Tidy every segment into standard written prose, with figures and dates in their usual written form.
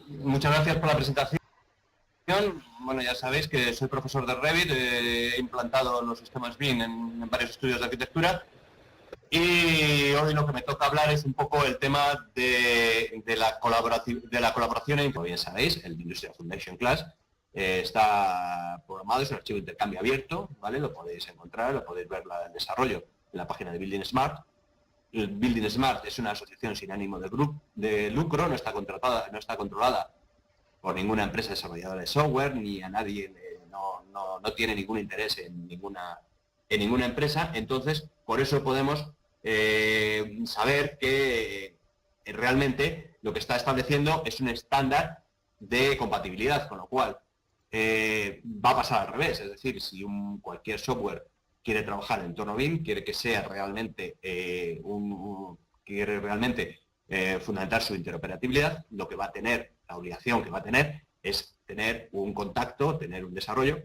Muchas gracias por la presentación. Bueno, ya sabéis que soy profesor de Revit, he implantado los sistemas BIM en varios estudios de arquitectura y hoy lo que me toca hablar es un poco el tema de la colaboración. Como bien sabéis, el Industrial Foundation Class está programado, es un archivo de intercambio abierto, ¿vale? Lo podéis encontrar, lo podéis ver el desarrollo en la página de Building Smart. El Building Smart es una asociación sin ánimo de lucro, no está controlada por ninguna empresa desarrolladora de software, ni a nadie, no tiene ningún interés en ninguna empresa. Entonces, por eso podemos saber que realmente lo que está estableciendo es un estándar de compatibilidad, con lo cual va a pasar al revés. Es decir, si cualquier software quiere trabajar en entorno BIM, quiere que sea realmente fundamentar su interoperabilidad, lo que va a tener, la obligación que va a tener, es tener un contacto, tener un desarrollo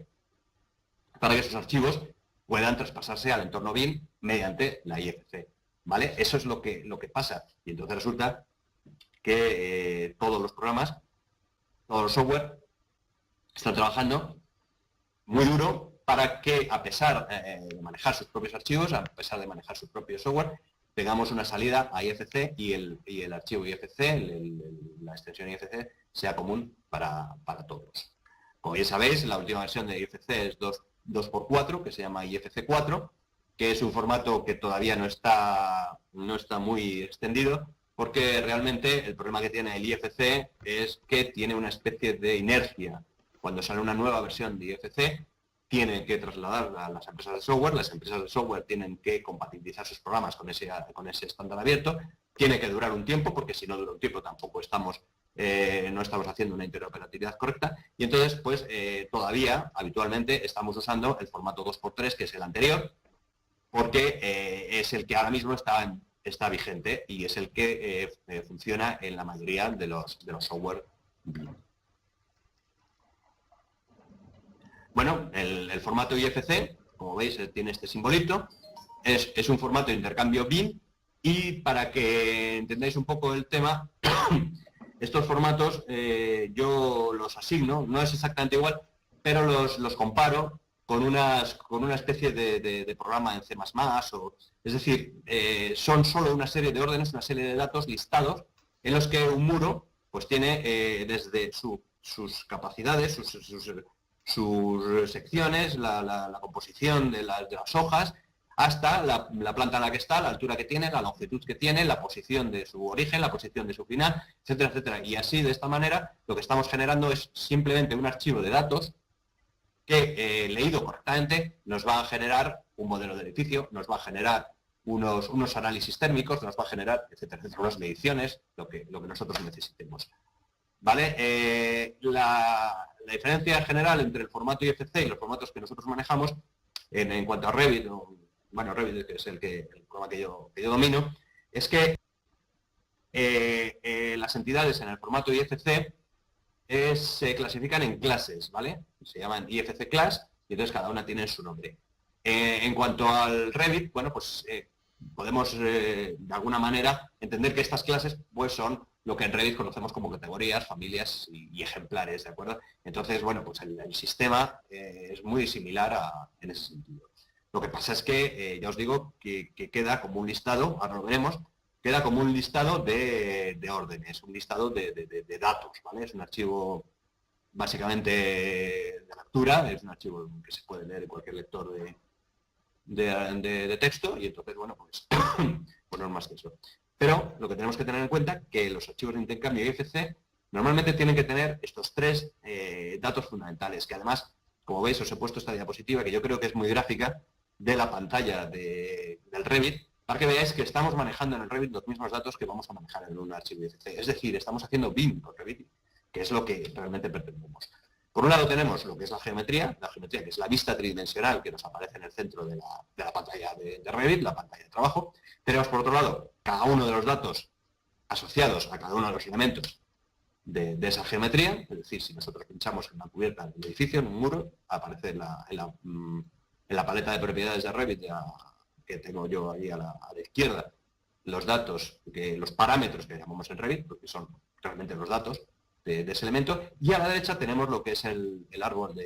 para que esos archivos puedan traspasarse al entorno BIM mediante la IFC, ¿vale? Eso es lo que pasa. Y entonces resulta que todos los programas, todos los software están trabajando muy duro para que, a pesar de manejar sus propios archivos, a pesar de manejar su propio software, tengamos una salida a IFC y el archivo IFC, la extensión IFC, sea común para todos. Como ya sabéis, la última versión de IFC es 2x4, que se llama IFC 4, que es un formato que todavía no está muy extendido, porque realmente el problema que tiene el IFC es que tiene una especie de inercia. Cuando sale una nueva versión de IFC, tiene que trasladar a las empresas de software tienen que compatibilizar sus programas con ese estándar abierto, tiene que durar un tiempo, porque si no dura un tiempo tampoco no estamos haciendo una interoperabilidad correcta, y entonces pues todavía habitualmente estamos usando el formato 2x3, que es el anterior, porque es el que ahora mismo está vigente y es el que funciona en la mayoría de los software BIM. Bueno, el formato IFC, como veis, tiene este simbolito, es un formato de intercambio BIM, y para que entendáis un poco el tema, estos formatos yo los asigno, no es exactamente igual, pero los comparo con una especie de programa en C++, es decir, son solo una serie de órdenes, una serie de datos listados, en los que un muro pues tiene desde sus capacidades, sus secciones, la composición de las hojas, hasta la planta en la que está, la altura que tiene, la longitud que tiene, la posición de su origen, la posición de su final, etcétera, etcétera. Y así, de esta manera, lo que estamos generando es simplemente un archivo de datos que, leído correctamente, nos va a generar un modelo de edificio, nos va a generar unos análisis térmicos, nos va a generar, etcétera, etcétera, unas mediciones, lo que nosotros necesitemos. ¿Vale? La diferencia general entre el formato IFC y los formatos que nosotros manejamos en cuanto a Revit, Revit, que es el programa que yo domino, es que las entidades en el formato IFC se clasifican en clases, ¿vale? Se llaman IFC Class y entonces cada una tiene su nombre. En cuanto al Revit, bueno, pues podemos de alguna manera entender que estas clases pues son lo que en Revit conocemos como categorías, familias y ejemplares, ¿de acuerdo? Entonces, bueno, pues el sistema es muy similar en ese sentido. Lo que pasa es que, ya os digo, que queda como un listado, ahora lo veremos, queda como un listado de órdenes, un listado de datos, ¿vale? Es un archivo básicamente de lectura, es un archivo que se puede leer en cualquier lector de texto, y entonces, bueno, pues no es más que eso. Pero lo que tenemos que tener en cuenta es que los archivos de intercambio IFC normalmente tienen que tener estos tres datos fundamentales, que además, como veis, os he puesto esta diapositiva, que yo creo que es muy gráfica, de la pantalla del Revit, para que veáis que estamos manejando en el Revit los mismos datos que vamos a manejar en un archivo IFC. Es decir, estamos haciendo BIM con Revit, que es lo que realmente pretendemos. Por un lado tenemos lo que es la geometría que es la vista tridimensional que nos aparece en el centro de la pantalla de Revit, la pantalla de trabajo. Tenemos, por otro lado, cada uno de los datos asociados a cada uno de los elementos de esa geometría, es decir, si nosotros pinchamos en una cubierta del edificio, en un muro, aparece en la paleta de propiedades de Revit que tengo yo ahí a la izquierda, los datos, los parámetros que llamamos en Revit, porque son realmente los datos de ese elemento, y a la derecha tenemos lo que es el árbol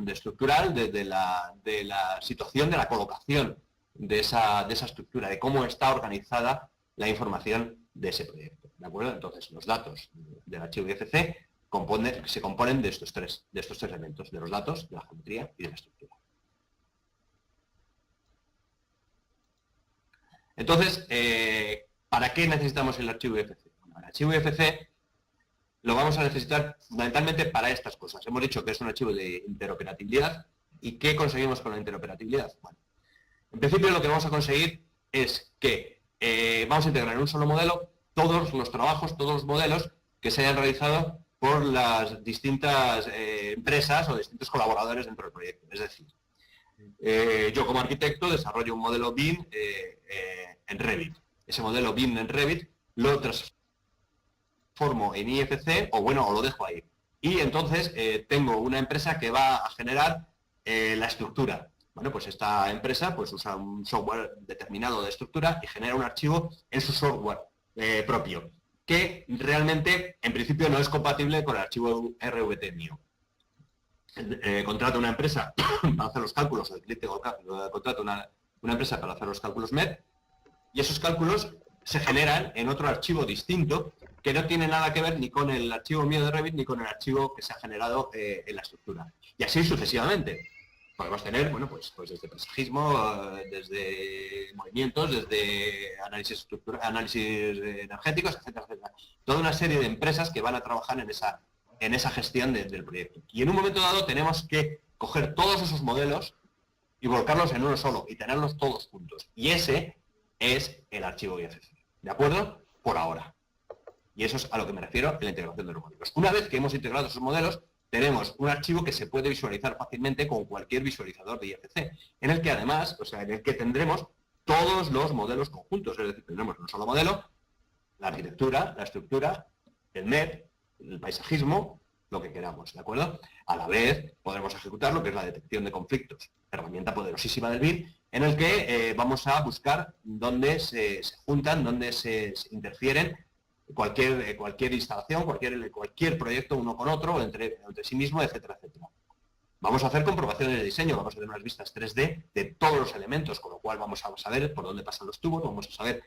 estructural de la situación de la colocación de esa estructura, de cómo está organizada la información de ese proyecto. ¿De acuerdo? Entonces, los datos del archivo IFC se componen de estos tres elementos, de los datos, de la geometría y de la estructura. Entonces, ¿para qué necesitamos el archivo IFC? Bueno, el archivo IFC lo vamos a necesitar fundamentalmente para estas cosas. Hemos dicho que es un archivo de interoperabilidad. ¿Y qué conseguimos con la interoperabilidad? Bueno, en principio lo que vamos a conseguir es que vamos a integrar en un solo modelo todos los trabajos, todos los modelos que se hayan realizado por las distintas empresas o distintos colaboradores dentro del proyecto. Es decir, yo como arquitecto desarrollo un modelo BIM en Revit. Ese modelo BIM en Revit lo transformo en IFC o lo dejo ahí. Y entonces tengo una empresa que va a generar la estructura. Bueno, pues esta empresa pues usa un software determinado de estructura y genera un archivo en su software propio, que realmente en principio no es compatible con el archivo RVT mío. Contrato una empresa para hacer los cálculos, el cliente contrata una empresa para hacer los cálculos MED, y esos cálculos se generan en otro archivo distinto que no tiene nada que ver ni con el archivo mío de Revit ni con el archivo que se ha generado en la estructura. Y así sucesivamente. Podemos tener, pues desde paisajismo, desde movimientos, desde análisis energéticos, etcétera, etcétera. Toda una serie de empresas que van a trabajar en esa gestión del proyecto. Y en un momento dado tenemos que coger todos esos modelos y volcarlos en uno solo y tenerlos todos juntos. Y ese es el archivo IFC. ¿De acuerdo? Por ahora. Y eso es a lo que me refiero en la integración de los modelos. Una vez que hemos integrado esos modelos, tenemos un archivo que se puede visualizar fácilmente con cualquier visualizador de IFC, en el que además, en el que tendremos todos los modelos conjuntos, es decir, tendremos un solo modelo, la arquitectura, la estructura, el MED, el paisajismo, lo que queramos, ¿de acuerdo? A la vez podremos ejecutar lo que es la detección de conflictos, herramienta poderosísima del BIM, en el que vamos a buscar dónde se juntan, dónde se interfieren cualquier instalación, cualquier proyecto uno con otro, entre sí mismo, etcétera, etcétera. Vamos a hacer comprobaciones de diseño, vamos a hacer unas vistas 3D de todos los elementos, con lo cual vamos a saber por dónde pasan los tubos, vamos a saber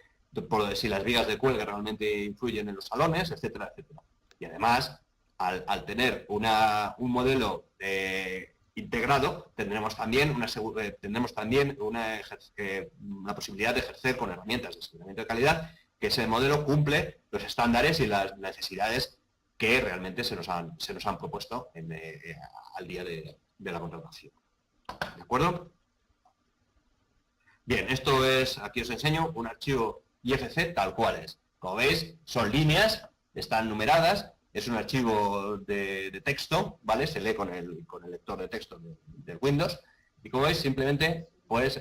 si las vigas de cuelgue realmente influyen en los salones, etcétera, etcétera. Y además, al tener un modelo integrado, tendremos también una posibilidad de ejercer con herramientas de seguimiento de calidad que ese modelo cumple los estándares y las necesidades que realmente se nos han propuesto al día de la contratación. ¿De acuerdo? Bien, esto es, aquí os enseño un archivo IFC tal cual es. Como veis, son líneas, están numeradas, es un archivo de texto, ¿vale? Se lee con el lector de texto del Windows, y como veis, simplemente, pues,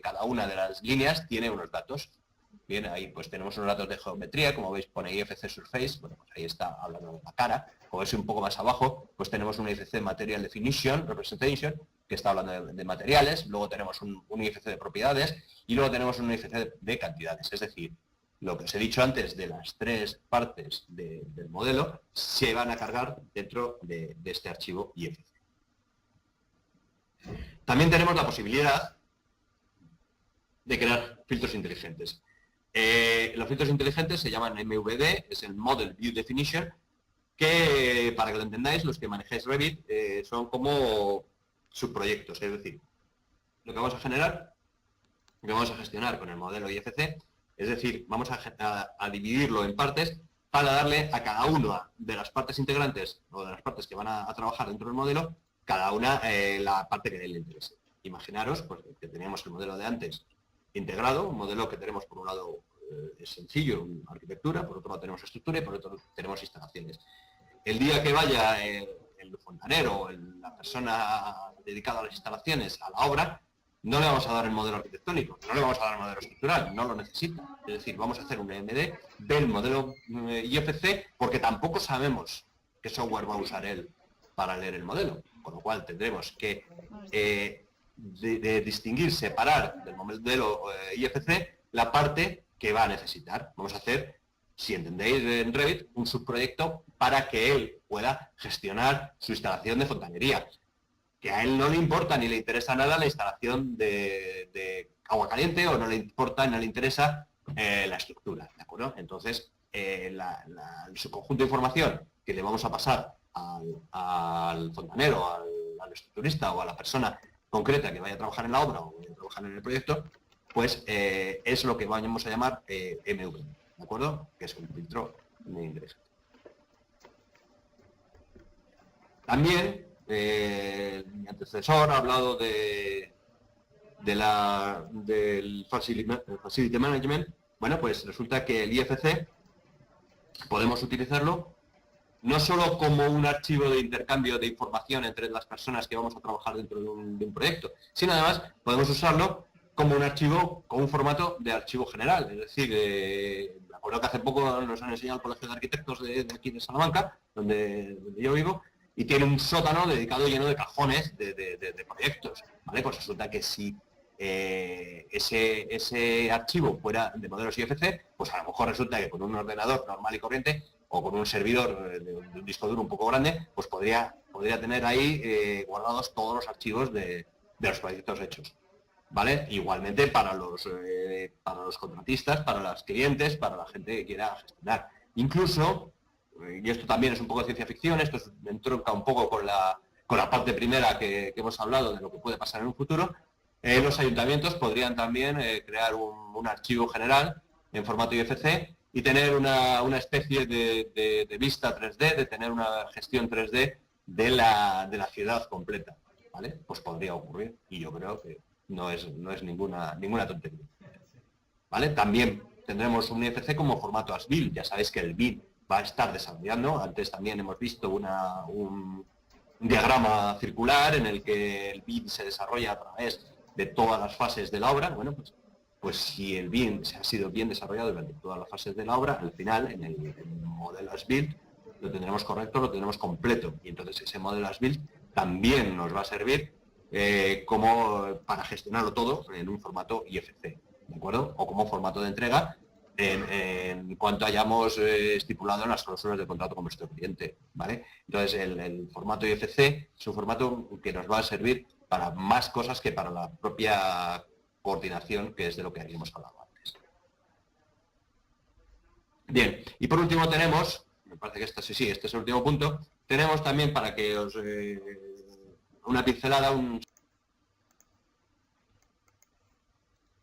cada una de las líneas tiene unos datos. Bien, ahí pues tenemos unos datos de geometría, como veis pone IFC Surface, pues ahí está hablando de la cara. Como veis un poco más abajo, pues tenemos un IFC Material Definition, Representation, que está hablando de materiales, luego tenemos un IFC de propiedades y luego tenemos un IFC de cantidades. Es decir, lo que os he dicho antes de las tres partes del modelo se van a cargar dentro de este archivo IFC. También tenemos la posibilidad de crear filtros inteligentes. Los filtros inteligentes se llaman MVD, es el Model View Definition, que, para que lo entendáis, los que manejáis Revit, son como subproyectos, es decir, lo que vamos a generar, lo que vamos a gestionar con el modelo IFC, es decir, vamos a dividirlo en partes para darle a cada una de las partes integrantes o de las partes que van a trabajar dentro del modelo, cada una la parte que a él le interese. Imaginaros pues, que teníamos el modelo de antes integrado, un modelo que tenemos por un lado es sencillo, arquitectura, por otro lado tenemos estructura y por otro tenemos instalaciones. El día que vaya el fontanero o la persona dedicada a las instalaciones a la obra, no le vamos a dar el modelo arquitectónico, no le vamos a dar el modelo estructural, no lo necesita. Es decir, vamos a hacer un EMD del modelo IFC porque tampoco sabemos qué software va a usar él para leer el modelo, con lo cual tendremos que de distinguir, separar del modelo IFC la parte ¿qué va a necesitar? Vamos a hacer, si entendéis en Revit, un subproyecto para que él pueda gestionar su instalación de fontanería. Que a él no le importa ni le interesa nada la instalación de agua caliente, o no le importa, no le interesa la estructura, ¿de acuerdo? Entonces, su conjunto de información que le vamos a pasar al fontanero, al estructurista o a la persona concreta que vaya a trabajar en la obra o vaya a trabajar en el proyecto, pues es lo que vamos a llamar MV, ¿de acuerdo? Que es un filtro de ingreso. También, mi antecesor ha hablado del Facility Management. Bueno, pues resulta que el IFC podemos utilizarlo no solo como un archivo de intercambio de información entre las personas que vamos a trabajar dentro de un proyecto, sino además podemos usarlo como un archivo, con un formato de archivo general. Es decir, me acuerdo que hace poco nos han enseñado el Colegio de Arquitectos de aquí de Salamanca, donde yo vivo, y tiene un sótano dedicado lleno de cajones de proyectos, ¿vale? Pues resulta que si ese archivo fuera de modelos IFC, pues a lo mejor resulta que con un ordenador normal y corriente o con un servidor de un disco duro un poco grande, pues podría tener ahí guardados todos los archivos de los proyectos hechos, ¿vale? Igualmente para los contratistas, para los clientes, para la gente que quiera gestionar. Incluso, y esto también es un poco de ciencia ficción, esto entronca un poco con la parte primera que hemos hablado de lo que puede pasar en un futuro, los ayuntamientos podrían también crear un archivo general en formato IFC y tener una especie de vista 3D, de tener una gestión 3D de la ciudad completa, ¿vale? Pues podría ocurrir, y yo creo que no es ninguna tontería, ¿vale? También tendremos un IFC como formato as-built. Ya sabéis que el BIM va a estar desarrollando. Antes también hemos visto un diagrama circular en el que el BIM se desarrolla a través de todas las fases de la obra. Bueno, pues si el BIM se ha sido bien desarrollado durante todas las fases de la obra, al final, en el modelo as-built, lo tendremos correcto, lo tendremos completo. Y entonces ese modelo as-built también nos va a servir como para gestionarlo todo en un formato IFC, ¿de acuerdo? O como formato de entrega en cuanto hayamos estipulado en las cláusulas de contrato con nuestro cliente, ¿vale? Entonces el formato IFC es un formato que nos va a servir para más cosas que para la propia coordinación, que es de lo que habíamos hablado antes. Bien, y por último tenemos, me parece que este es el último punto, tenemos también, para que os una pincelada,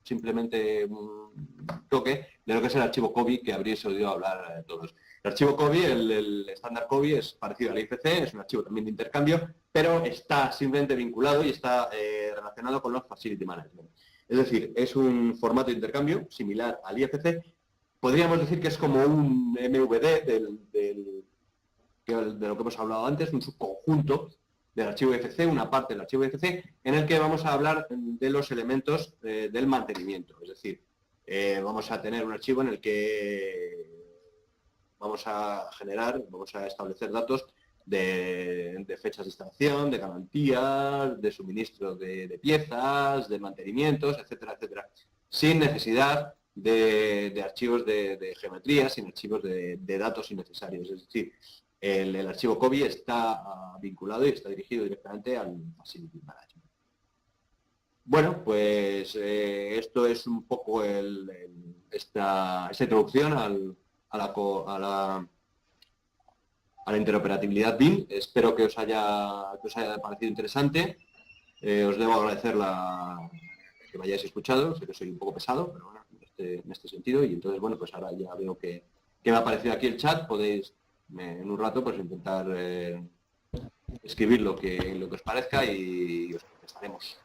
simplemente un toque de lo que es el archivo COBI, que habréis oído hablar todos. El archivo COBI, el estándar COBI, es parecido al IFC, es un archivo también de intercambio, pero está simplemente vinculado y está relacionado con los Facility Management. Es decir, es un formato de intercambio similar al IFC. Podríamos decir que es como un MVD de lo que hemos hablado antes, un subconjunto del archivo IFC, una parte del archivo IFC, en el que vamos a hablar de los elementos del mantenimiento. Es decir, vamos a tener un archivo en el que vamos a establecer datos de fechas de instalación, de garantías, de suministro de piezas, de mantenimientos, etcétera, etcétera, sin necesidad de archivos de geometría, sin archivos de datos innecesarios. Es decir, el archivo COBI está vinculado y está dirigido directamente al Facility Management. Bueno, pues esto es un poco esta introducción a la interoperabilidad BIM. Espero que os haya parecido interesante. Os debo agradecer que me hayáis escuchado. Sé que soy un poco pesado, pero bueno, en este sentido. Y entonces, bueno, pues ahora ya veo que me ha aparecido aquí el chat. Podéis en un rato pues intentar escribir lo que os parezca y os contestaremos.